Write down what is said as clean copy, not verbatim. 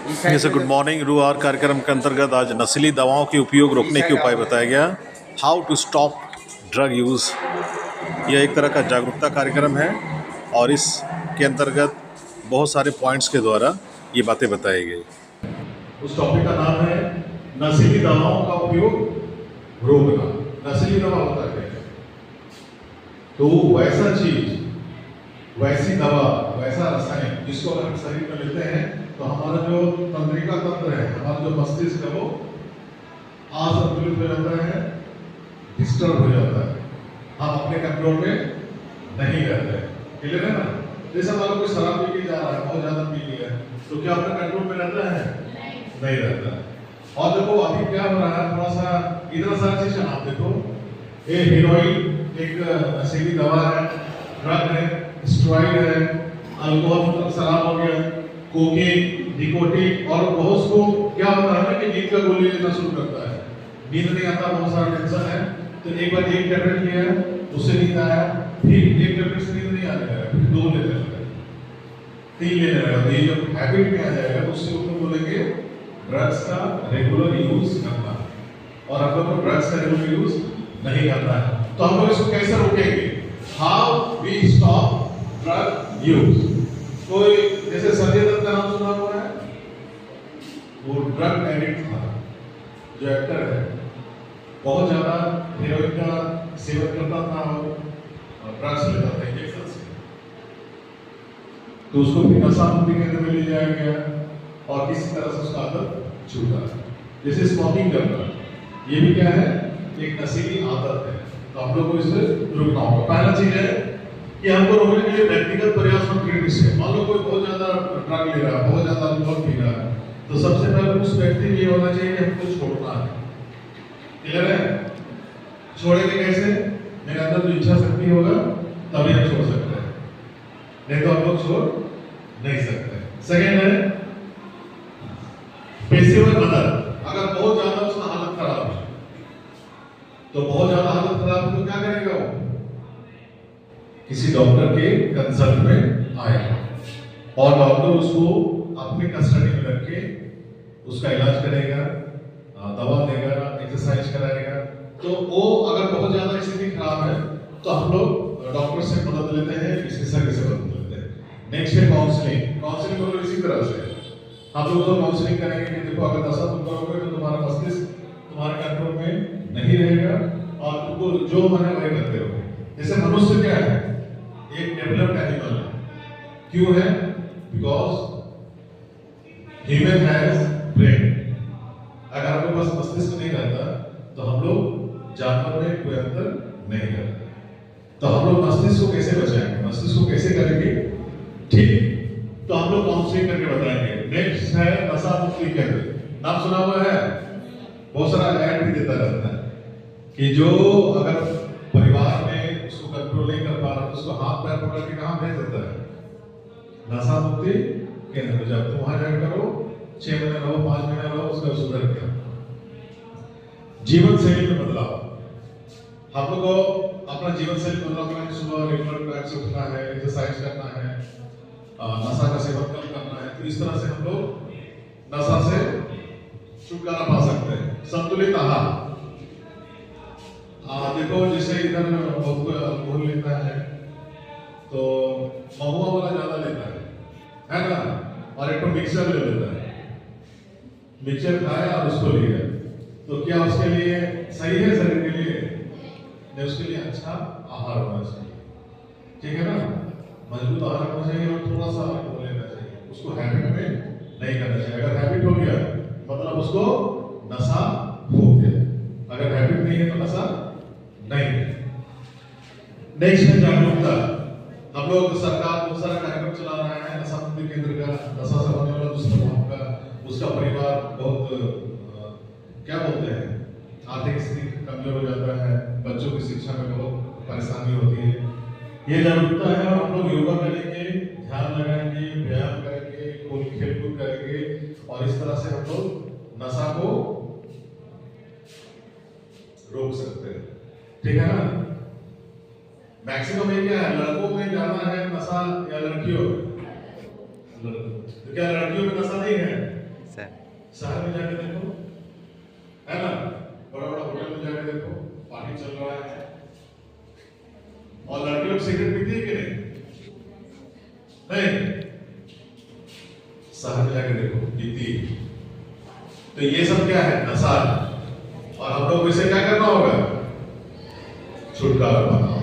जैसे good morning रू are कार्यक्रम के अंतर्गत आज नस्ली दवाओं के उपयोग रोकने के उपाय बताया गया। How to stop drug use. यह एक तरह का जागरूकता कार्यक्रम है और इसके अंतर्गत बहुत सारे पॉइंट्स के द्वारा ये बातें बताई गई। उस टॉपिक का नाम है नशीली दवाओं का उपयोग रोकना। नशीली दवा होता है क्या? तो वैसा चीज, वैसी दवा, वैसा रसायन जिसको अगर हम शरीर में लेते हैं तो हमारा जो तंत्रिका तंत्र है, हमारा जो मस्तिष्क है वो असंतुलित हो जाता है, डिस्टर्ब हो जाता है, हम अपने कंट्रोल में नहीं रहते हैं। क्लियर है ना? जैसे मान लो कोई शराब पी के जा रहा है, बहुत ज्यादा पी लिया है, तो क्या अपने कंट्रोल में रहता है? नहीं रहता है। और देखो अभी क्या हो रहा है, थोड़ा सा इतना सारा चीज आप देखो, ये हीरोइन एक नशीली दवा है, ड्रग है, स्टेरॉइड है, अल्कोहल मतलब शराब हो गया, कोकेन, निकोटीन, और बहुत को क्या होता है ना कि नींद का गोली लेना शुरू करता है। नींद नहीं आता, बहुत सारा टेंशन है, तो एक बार एक टैबलेट लिया, उससे नींद आया, फिर एक टैबलेट से नींद नहीं आने लगा, फिर दो लेने लगा, तीन लेने लगा, तो ये जब हैबिट में आ जाएगा तो उससे उसको बोलेंगे ड्रग्स का रेगुलर यूज करना। और हम लोग को ड्रग्स का रेगुलर यूज नहीं करना है, तो हम लोग इसको कैसे रोकेंगे? How we stop drug use. कोई जैसे संजय दत्त का नाम सुना हुआ है, वो ड्रग एडिक्ट था, जो एक्टर है, बहुत ज्यादा हेरोइन का सेवन करता था और ड्रग्स लेता था इंजेक्शन से, तो उसको भी नशा मुक्ति केंद्र में ले जाया गया और किसी तरह से उसका आदत छूटा। जैसे स्मोकिंग करना, ये भी क्या है? एक नशीली आदत है, तो हम लोग को इसे रोकना होगा। पहला चीज है कि हमको रोकने के लिए व्यक्तिगत प्रयास और क्रिटिक्स है। मान लो कोई बहुत ज्यादा ड्रग ले रहा है, बहुत ज्यादा अल्कोहल पी रहा है, तो सबसे पहले उस व्यक्ति में ये होना चाहिए कि हमको छोड़ना है। क्लियर है? छोड़ेंगे कैसे? मेरे अंदर जो इच्छा शक्ति होगा तभी हम छोड़ सकते हैं, नहीं तो हम लोग छोड़ नहीं सकते। सेकेंड है पेशेवर मदद। अगर बहुत ज्यादा उसका हालत खराब है, तो बहुत ज्यादा हालत खराब है तो क्या करेगा वो? किसी डॉक्टर के कंसल्ट में आएगा और डॉक्टर उसको अपने कस्टडी में रख के उसका इलाज करेगा, दवा देगा, एक्सरसाइज कराएगा। तो वो अगर बहुत ज्यादा स्थिति खराब है तो हम लोग डॉक्टर से मदद लेते हैं, विशेषज्ञ से मदद लेते हैं। नेक्स्ट है काउंसलिंग। काउंसलिंग मतलब इसी तरह से हम लोग तो काउंसलिंग करेंगे कि देखो अगर नशा तुम करोगे तो तुम्हारा मस्तिष्क तुम्हारे कंट्रोल में नहीं रहेगा और तुमको जो मन है वही करते रहोगे। जैसे मनुष्य क्या है? एक डेवलप्ड एनिमल है। क्यों है? Because human has brain. अगर आपके पास मस्तिष्क नहीं रहता तो हम लोग जानवर में कोई अंतर नहीं करते। तो हम लोग मस्तिष्क को कैसे बचाएंगे, मस्तिष्क को कैसे करेंगे ठीक, तो हम लोग काउंसलिंग करके बताएंगे। नेक्स्ट है नशा मुक्ति केंद्र। नाम सुना हुआ है? बहुत सारा ऐड भी देता रहता है कि जो अगर परिवार में उसको कंट्रोल नहीं कर पा रहा तो उसको हाथ पैर पकड़ के कहां भेज देता है? नशा मुक्ति केंद्र में। जब तुम वहां जाकर करो, 6 महीने रहो, 5 महीने रहो, उसका सुधर गया। जीवन शैली में बदलाव। हम लोग को अपना जीवन शैली बदलाव करना है। सुबह रेगुलर टाइम से उठना है, एक्सरसाइज करना है, नशा का सेवन कम करना है, तो इस तरह से हम लोग नशा से छुटकारा पा सकते हैं। संतुलित आहार। देखो जैसे इधर बहुत कोई अल्कोहल लेता है तो महुआ वाला ज्यादा लेता है ना, और एक तो मिक्सर ले लेता है, मिक्सर खाया और उसको लिया, तो क्या उसके लिए सही है? शरीर के लिए नहीं, उसके लिए अच्छा आहार होना चाहिए। ठीक है ना? मजबूत आहार होना चाहिए और थोड़ा सा अल्कोहल लेना चाहिए। उसको हैबिट में नहीं करना चाहिए। अगर हैबिट हो गया मतलब उसको नशा हो गया, अगर हैबिट नहीं है तो नशा नहीं है। नेक्स्ट है जागरूकता। हम लोग सरकार बहुत सारा कार्यक्रम चला रहा है नशा मुक्ति केंद्र का, नशा से होने वाला दुष्प्रभाव का, उसका परिवार बहुत क्या बोलते हैं, आर्थिक स्थिति कमजोर हो जाता है, बच्चों की शिक्षा में बहुत परेशानी होती है। ये जागरूकता है और हम लोग योगा करेंगे, ध्यान लगाएंगे, व्यायाम करेंगे, कोई खेलकूद करेंगे और इस तरह से हम लोग नशा को रोक सकते हैं। ठीक है ना? मैक्सिमम ये क्या है, लड़कों में ज्यादा है नशा या लड़कियों में? तो क्या लड़कियों में नशा नहीं है? सर। शहर में जाके देखो, है ना, बड़ा बड़ा होटल में जाके देखो, पानी चल रहा है और लड़की लोग सिगरेट पीती है कि नहीं? शहर में जाके देखो, पीती है। तो ये सब क्या है? नशा है। और हम लोग को इसे क्या करना होगा? छुटकारा पाना।